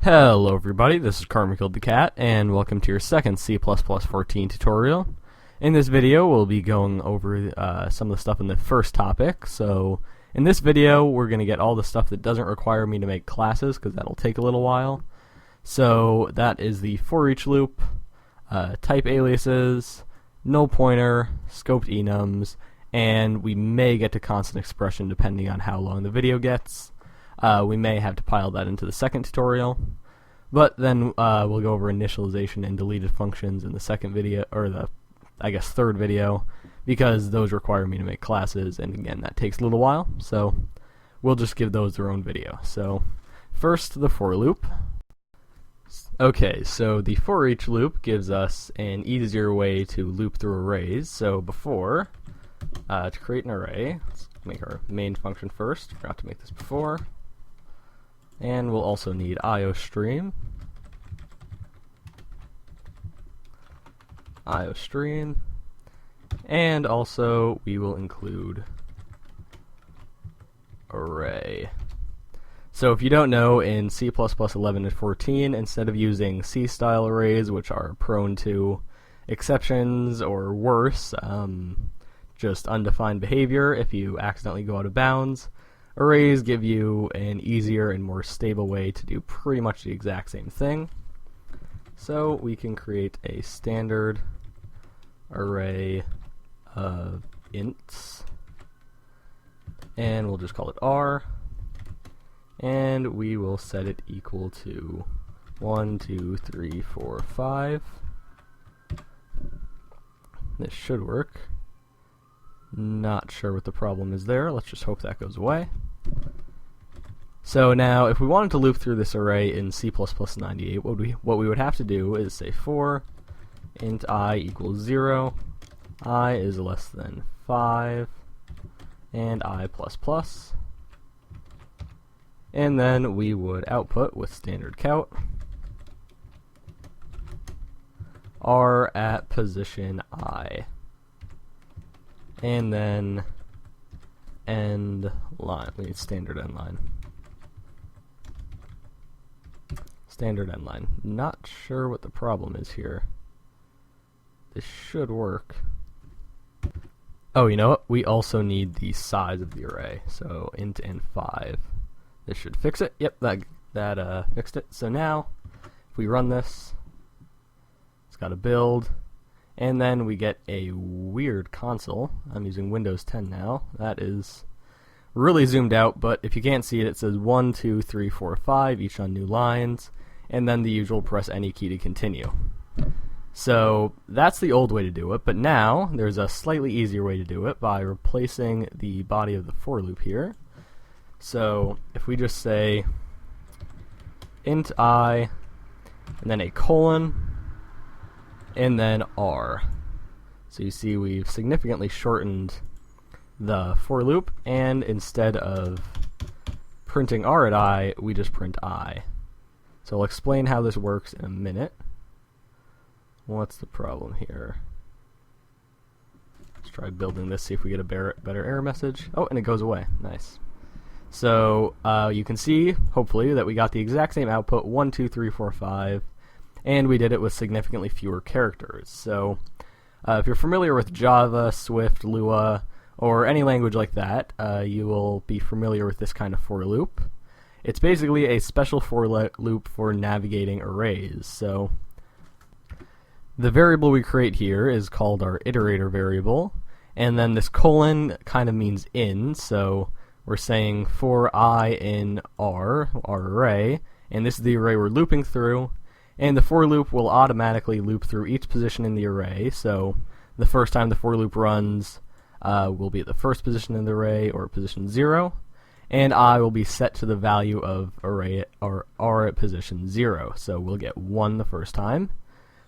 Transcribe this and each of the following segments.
Hello everybody, this is Carmen Killed the Cat, and welcome to your second C++14 tutorial. In this video, we'll be going over some of the stuff in the first topic. So, in this video, we're going to get all the stuff that doesn't require me to make classes, because that'll take a little while. So, that is the Foreach loop, type aliases, null pointer, scoped enums, and we may get to constant expression depending on how long the video gets. We may have to pile that into the second tutorial, but then we'll go over initialization and deleted functions in the second video, or the, I guess, third video, because those require me to make classes, and again, that takes a little while, so we'll just give those their own video. So, first, the for loop. Okay, so the for each loop gives us an easier way to loop through arrays. So before, to create an array, let's make our main function first. Forgot to make this before. And we'll also need IOStream. And also we will include array. So if you don't know, in C++ 11 and 14, instead of using C-style arrays, which are prone to exceptions or worse, just undefined behavior if you accidentally go out of bounds, arrays give you an easier and more stable way to do pretty much the exact same thing. So we can create a standard array of ints, and we'll just call it R, and we will set it equal to 1, 2, 3, 4, 5. This should work. Not sure what the problem is there. Let's just hope that goes away. So now, if we wanted to loop through this array in C++ 98, what we would have to do is say for int I equals 0, I is less than 5, and I++. And then we would output with standard count R at position I. And then end line. We need standard end line. Standard end line. Not sure what the problem is here. This should work. Oh, you know what? We also need the size of the array. So int and 5. This should fix it. Yep, that fixed it. So now, if we run this, it's got a build. And then we get a weird console. I'm using Windows 10 now. That is really zoomed out, but if you can't see it, it says 1, 2, 3, 4, 5, each on new lines, and then the usual press any key to continue. So that's the old way to do it, but now there's a slightly easier way to do it by replacing the body of the for loop here. So if we just say int I, and then a colon, and then R. So you see we've significantly shortened the for loop, and instead of printing R at I, we just print I. So I'll explain how this works in a minute. What's the problem here? Let's try building this, see if we get a better error message. Oh, and it goes away. Nice. So you can see, hopefully, that we got the exact same output, 1, 2, 3, 4, 5, and we did it with significantly fewer characters. So if you're familiar with Java, Swift, Lua, or any language like that, you will be familiar with this kind of for loop. It's basically a special for loop for navigating arrays. So the variable we create here is called our iterator variable, and then this colon kind of means in, so we're saying for I in R, our array, and this is the array we're looping through, and the for loop will automatically loop through each position in the array. So the first time the for loop runs will be at the first position in the array, or position 0, and I will be set to the value of array or R at position 0. So we'll get 1 the first time.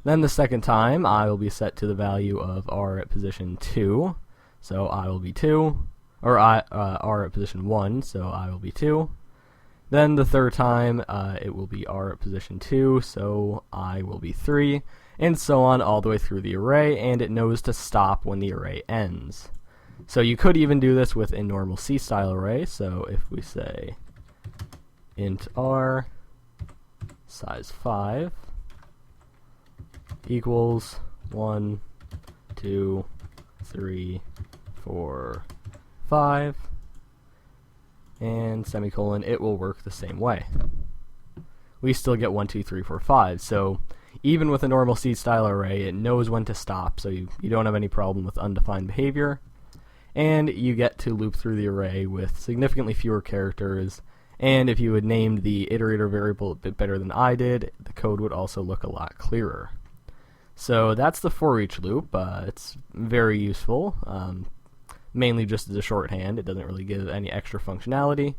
Then the second time I will be set to the value of R at position 2, so I will be 2, or R at position 1, so I will be 2. Then the third time, it will be R at position 2, so I will be 3, and so on all the way through the array, and it knows to stop when the array ends. So you could even do this with a normal C-style array, so if we say int R size 5 equals 1, 2, 3, 4, 5, and semicolon, it will work the same way. We still get 1, 2, 3, 4, 5. So even with a normal seed style array, it knows when to stop, so you don't have any problem with undefined behavior. And you get to loop through the array with significantly fewer characters. And if you had named the iterator variable a bit better than I did, the code would also look a lot clearer. So that's the Foreach loop. It's very useful, mainly just as a shorthand. It doesn't really give any extra functionality,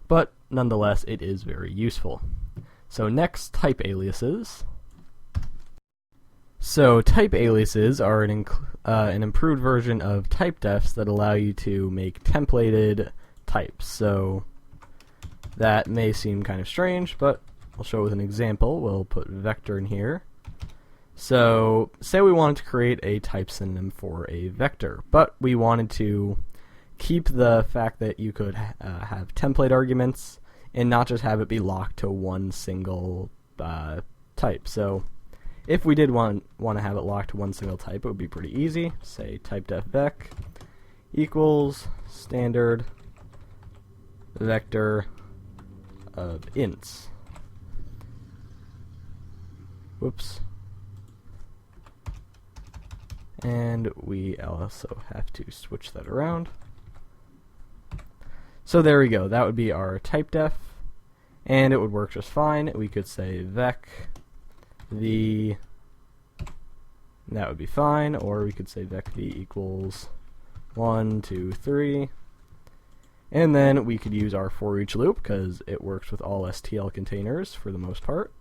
but nonetheless, it is very useful. So next, type aliases. So type aliases are an improved version of type defs that allow you to make templated types. So that may seem kind of strange, but I'll show with an example. We'll put vector in here. So say we wanted to create a type synonym for a vector, but we wanted to keep the fact that you could have template arguments and not just have it be locked to one single type. So if we did want to have it locked to one single type, it would be pretty easy. Say typedef equals standard vector of ints. Whoops. And we also have to switch that around. So there we go. That would be our type def, and it would work just fine. We could say vec v, and that would be fine, or we could say vec v equals 1, 2, 3, and then we could use our for each loop because it works with all STL containers for the most part.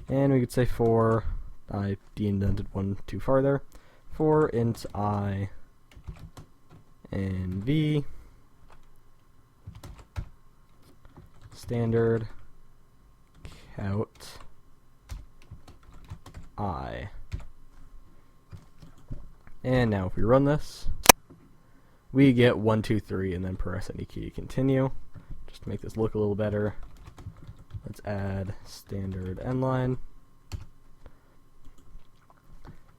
And we could say for, I de-indented one too farther, for int I and v standard count I. And now if we run this, we get 1, 2, 3, and then press any key to continue. Just to make this look a little better, let's add standard endline.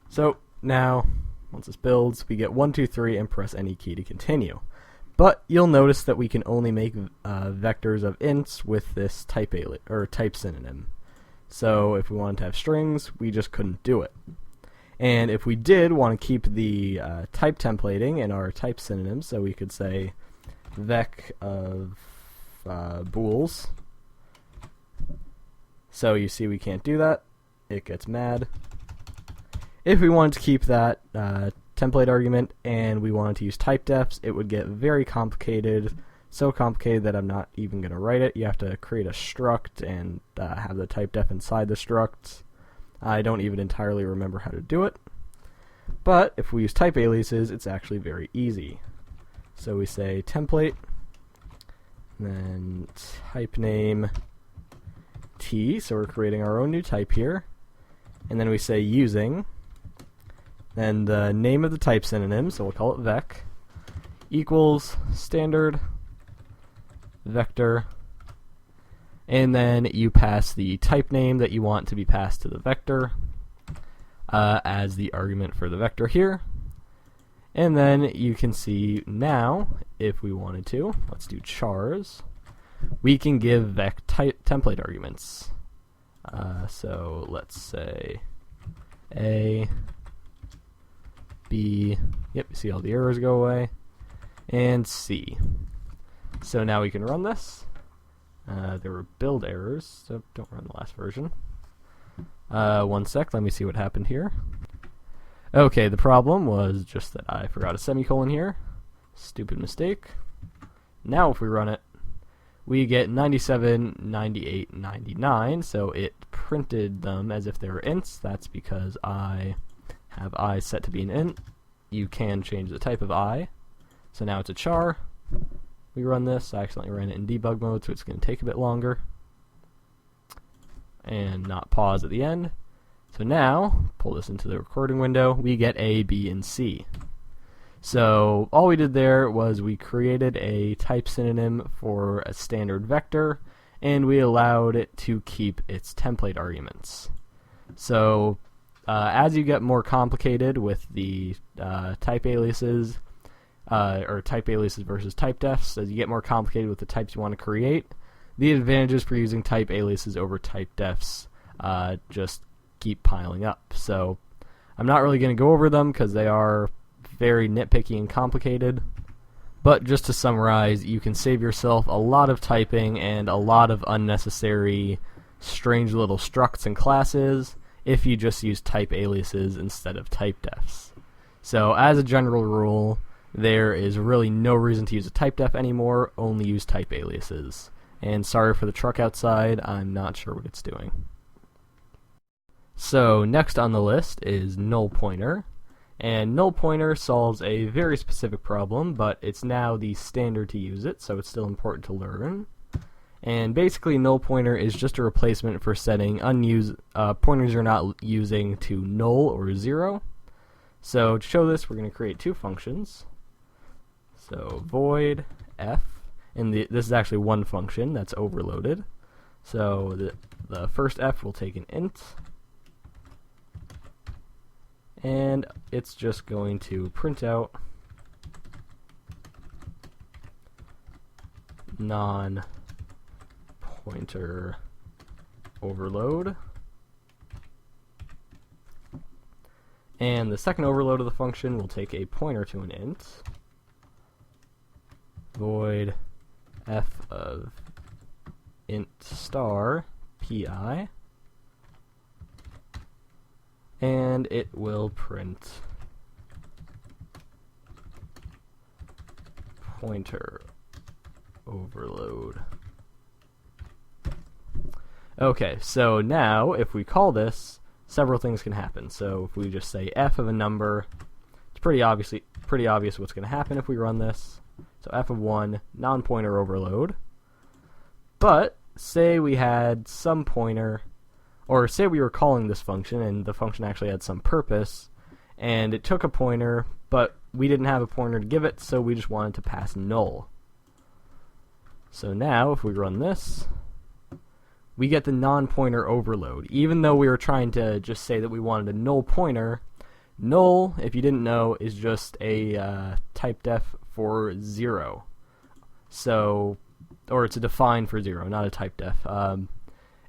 So now, once this builds, we get 1, 2, 3, and press any key to continue. But you'll notice that we can only make vectors of ints with this type synonym. So if we wanted to have strings, we just couldn't do it. And if we did want to keep the type templating in our type synonyms, so we could say vec of bools. So you see we can't do that. It gets mad. If we wanted to keep that template argument and we wanted to use type defs, it would get very complicated. So complicated that I'm not even going to write it. You have to create a struct and have the type def inside the struct. I don't even entirely remember how to do it. But if we use type aliases, it's actually very easy. So we say template, then type name t, so we're creating our own new type here. And then we say using, then the name of the type synonym, so we'll call it vec, equals standard vector, and then you pass the type name that you want to be passed to the vector as the argument for the vector here. And then you can see now, if we wanted to, let's do chars, we can give vec template arguments. So let's say A, B, yep, you see all the errors go away, and C. So now we can run this. There were build errors, so don't run the last version. 1 sec, let me see what happened here. Okay, the problem was just that I forgot a semicolon here. Stupid mistake. Now if we run it, we get 97, 98, 99, so it printed them as if they were ints. That's because I have I set to be an int. You can change the type of I. So now it's a char. We run this. I accidentally ran it in debug mode, so it's going to take a bit longer. And not pause at the end. So now, pull this into the recording window, we get A, B, and C. So all we did there was we created a type synonym for a standard vector, and we allowed it to keep its template arguments. So as you get more complicated with the type aliases, or type aliases versus type defs, as you get more complicated with the types you want to create, the advantages for using type aliases over type defs just keep piling up. So I'm not really going to go over them because they are very nitpicky and complicated, but just to summarize, you can save yourself a lot of typing and a lot of unnecessary strange little structs and classes if you just use type aliases instead of type defs. So as a general rule, there is really no reason to use a type def anymore, only use type aliases. And sorry for the truck outside, I'm not sure what it's doing. So next on the list is null pointer. And null pointer solves a very specific problem, but it's now the standard to use it, so it's still important to learn. And basically null pointer is just a replacement for setting pointers you're not using to null or 0. So to show this, we're going to create two functions. So void f, and this is actually one function that's overloaded. So the first f will take an int, and it's just going to print out non-pointer overload. And the second overload of the function will take a pointer to an int, void f of int star pi, and it will print pointer overload. Okay, so now if we call this, several things can happen. So if we just say f of a number, it's pretty obvious what's going to happen if we run this. So f of 1, non-pointer overload. But say we had some pointer, or say we were calling this function and the function actually had some purpose, and it took a pointer, but we didn't have a pointer to give it, so we just wanted to pass null. So now if we run this, we get the non-pointer overload. Even though we were trying to just say that we wanted a null pointer, null, if you didn't know, is just a type def for 0. So, or it's a define for 0, not a type def.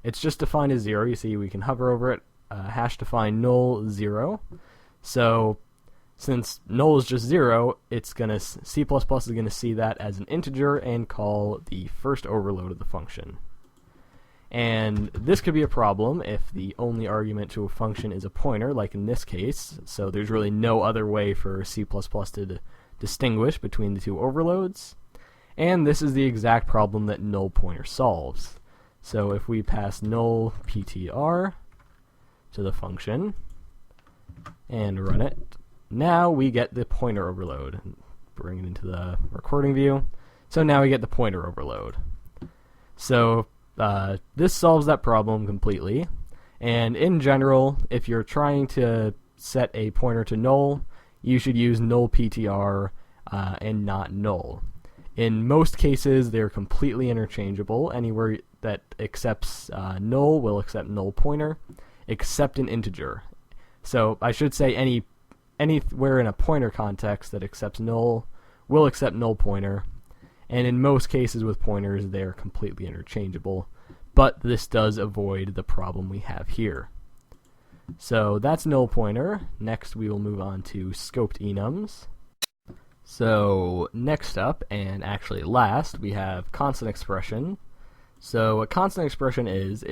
It's just defined as 0. You see we can hover over it, hash define null 0. So since null is just 0, it's gonna C++ is going to see that as an integer and call the first overload of the function. And this could be a problem if the only argument to a function is a pointer, like in this case. So there's really no other way for C++ to distinguish between the two overloads. And this is the exact problem that null pointer solves. So if we pass nullptr to the function and run it, now we get the pointer overload. Bring it into the recording view. So now we get the pointer overload. So this solves that problem completely. And in general, if you're trying to set a pointer to null, you should use nullptr and not null. In most cases, they're completely interchangeable. Anywhere that accepts null will accept null pointer, except an integer. So I should say anywhere in a pointer context that accepts null will accept null pointer. And in most cases with pointers, they're completely interchangeable. But this does avoid the problem we have here. So that's null pointer. Next we will move on to scoped enums. So next up, and actually last, we have constant expression. So what constant expression is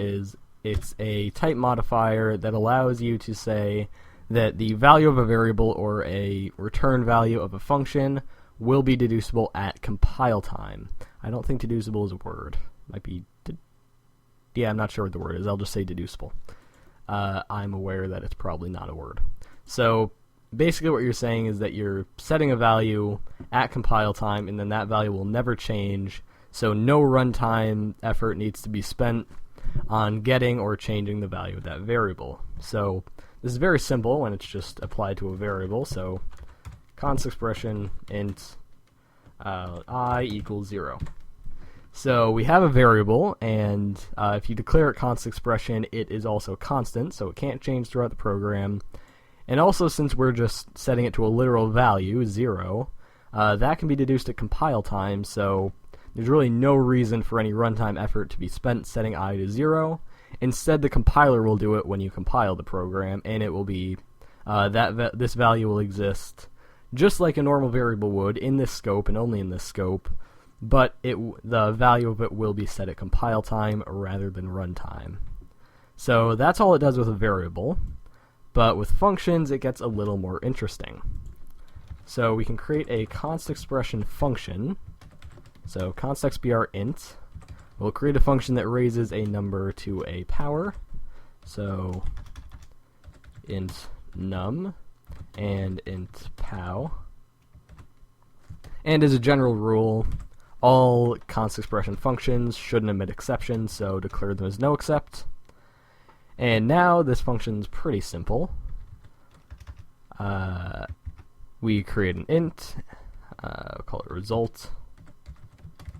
it's a type modifier that allows you to say that the value of a variable or a return value of a function will be deducible at compile time. I don't think deducible is a word. Might be, yeah, I'm not sure what the word is. I'll just say deducible. I'm aware that it's probably not a word. So basically what you're saying is that you're setting a value at compile time, and then that value will never change, so no runtime effort needs to be spent on getting or changing the value of that variable. So this is very simple when it's just applied to a variable, so const expression int I equals 0. So we have a variable, and if you declare it const expression, it is also constant, so it can't change throughout the program. And also, since we're just setting it to a literal value, 0, that can be deduced at compile time, so there's really no reason for any runtime effort to be spent setting I to 0. Instead, the compiler will do it when you compile the program, and it will be this value will exist just like a normal variable would in this scope and only in this scope, but the value of it will be set at compile time rather than runtime. So that's all it does with a variable, but with functions it gets a little more interesting. So we can create a const expression function. So constexpr int. We'll create a function that raises a number to a power. So int num and int pow. And as a general rule, all const expression functions shouldn't omit exceptions, so declare them as no except. And now this function's pretty simple. We create an int, call it result,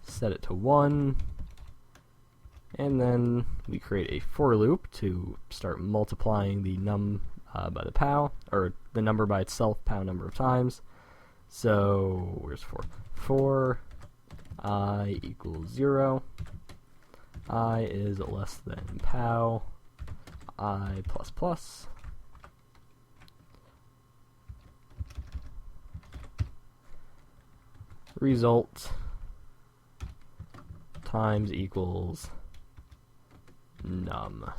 set it to 1, and then we create a for loop to start multiplying the num by the pow, or the number by itself pow number of times. So where's for I equals 0, I is less than pow I plus plus, result times equals num.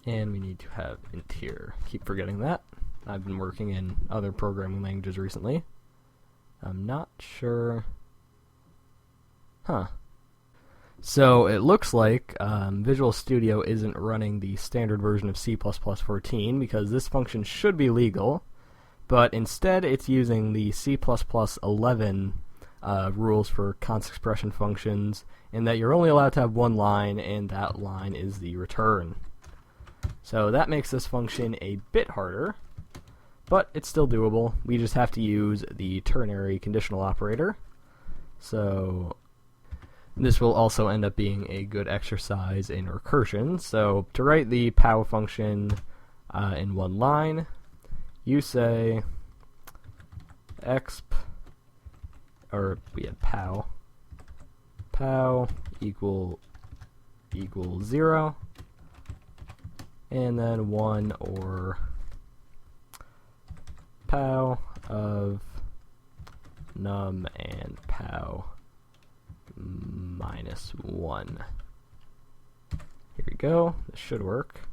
And we need to have int here. Keep forgetting that. I've been working in other programming languages recently. I'm not sure. So it looks like Visual Studio isn't running the standard version of C++14 because this function should be legal, but instead it's using the C++11 rules for const expression functions, in that you're only allowed to have one line, and that line is the return. So that makes this function a bit harder, but it's still doable. We just have to use the ternary conditional operator. So this will also end up being a good exercise in recursion. So to write the pow function in one line, you say exp, or we had pow equals 0, and then 1 or pow of num and pow minus 1. Here we go. This should work.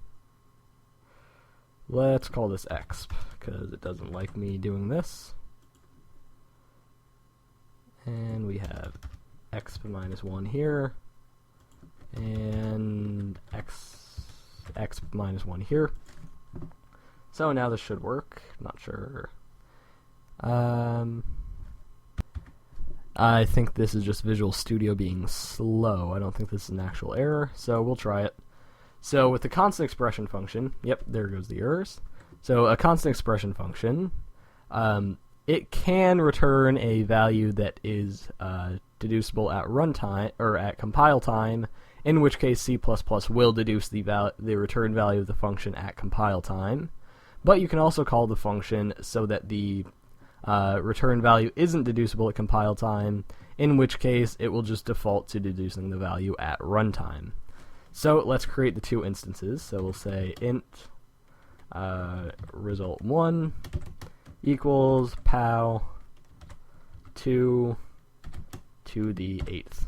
Let's call this exp, because it doesn't like me doing this. And we have exp minus 1 here, and exp minus 1 here. So now this should work. Not sure. I think this is just Visual Studio being slow. I don't think this is an actual error, so we'll try it. So with the constant expression function, yep, there goes the errors. So a constant expression function, it can return a value that is deducible at runtime, or at compile time, in which case C++ will deduce the return value of the function at compile time. But you can also call the function so that the return value isn't deducible at compile time, in which case it will just default to deducing the value at runtime. So let's create the two instances. So we'll say int result1 equals pow 2 to the 8th.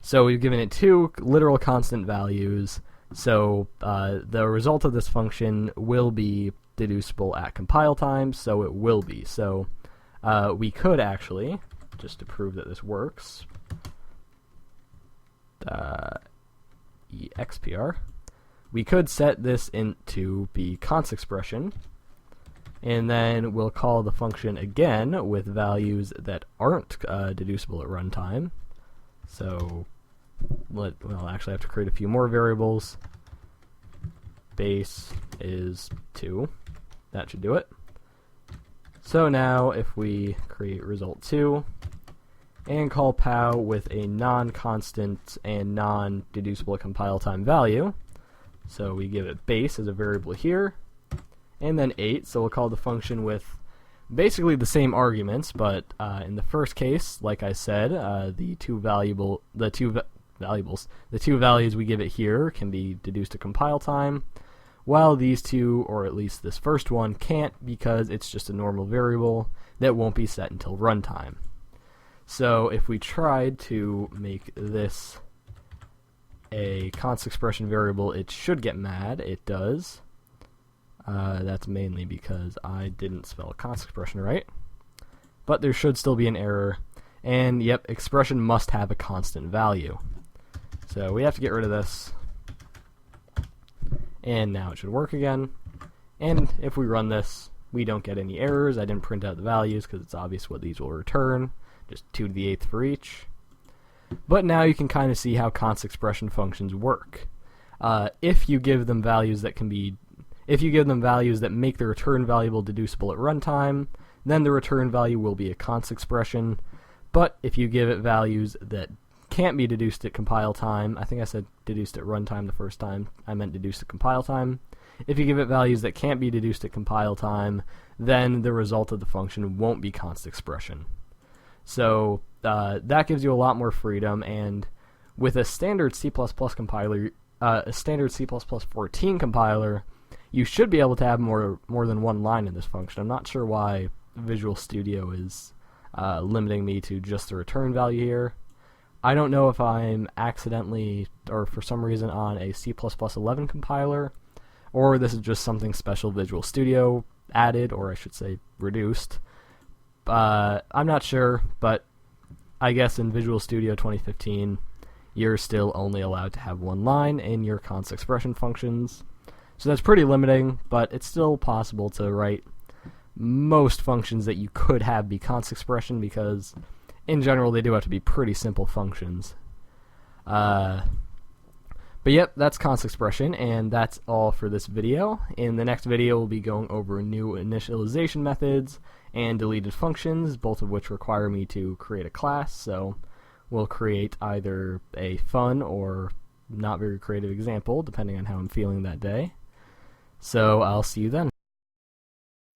So we've given it two literal constant values, so the result of this function will be deducible at compile time, so it will be. So we could actually, just to prove that this works, expr, we could set this int to be const expression, and then we'll call the function again with values that aren't deducible at runtime. So we'll actually have to create a few more variables. Base is 2. That should do it. So now if we create result2 and call pow with a non-constant and non-deducible at compile time value, so we give it base as a variable here, and then 8, so we'll call the function with basically the same arguments, but in the first case, like I said, the two values we give it here can be deduced at compile time, while these two, or at least this first one, can't because it's just a normal variable that won't be set until runtime. So if we tried to make this a const expression variable, it should get mad. It does. That's mainly because I didn't spell const expression right. But there should still be an error. And yep, expression must have a constant value. So we have to get rid of this. And now it should work again. And if we run this, we don't get any errors. I didn't print out the values because it's obvious what these will return. Just 2 to the 8th for each. But now you can kind of see how const expression functions work. If you give them values that make the return variable deducible at runtime, then the return value will be a const expression. But if you give it values that can't be deduced at compile time, I think I said deduced at runtime the first time, I meant deduced at compile time. If you give it values that can't be deduced at compile time, then the result of the function won't be const expression. So that gives you a lot more freedom, and with a standard C++ compiler, a standard C++ 14 compiler, you should be able to have more than one line in this function. I'm not sure why Visual Studio is limiting me to just the return value here. I don't know if I'm accidentally or for some reason on a C++ 11 compiler, or this is just something special Visual Studio added, or I should say reduced. I'm not sure, but I guess in Visual Studio 2015, you're still only allowed to have one line in your const expression functions. So that's pretty limiting, but it's still possible to write most functions that you could have be const expression, because in general they do have to be pretty simple functions. But yep, that's const expression, and that's all for this video. In the next video, we'll be going over new initialization methods and deleted functions, both of which require me to create a class. So we'll create either a fun or not very creative example, depending on how I'm feeling that day. So I'll see you then.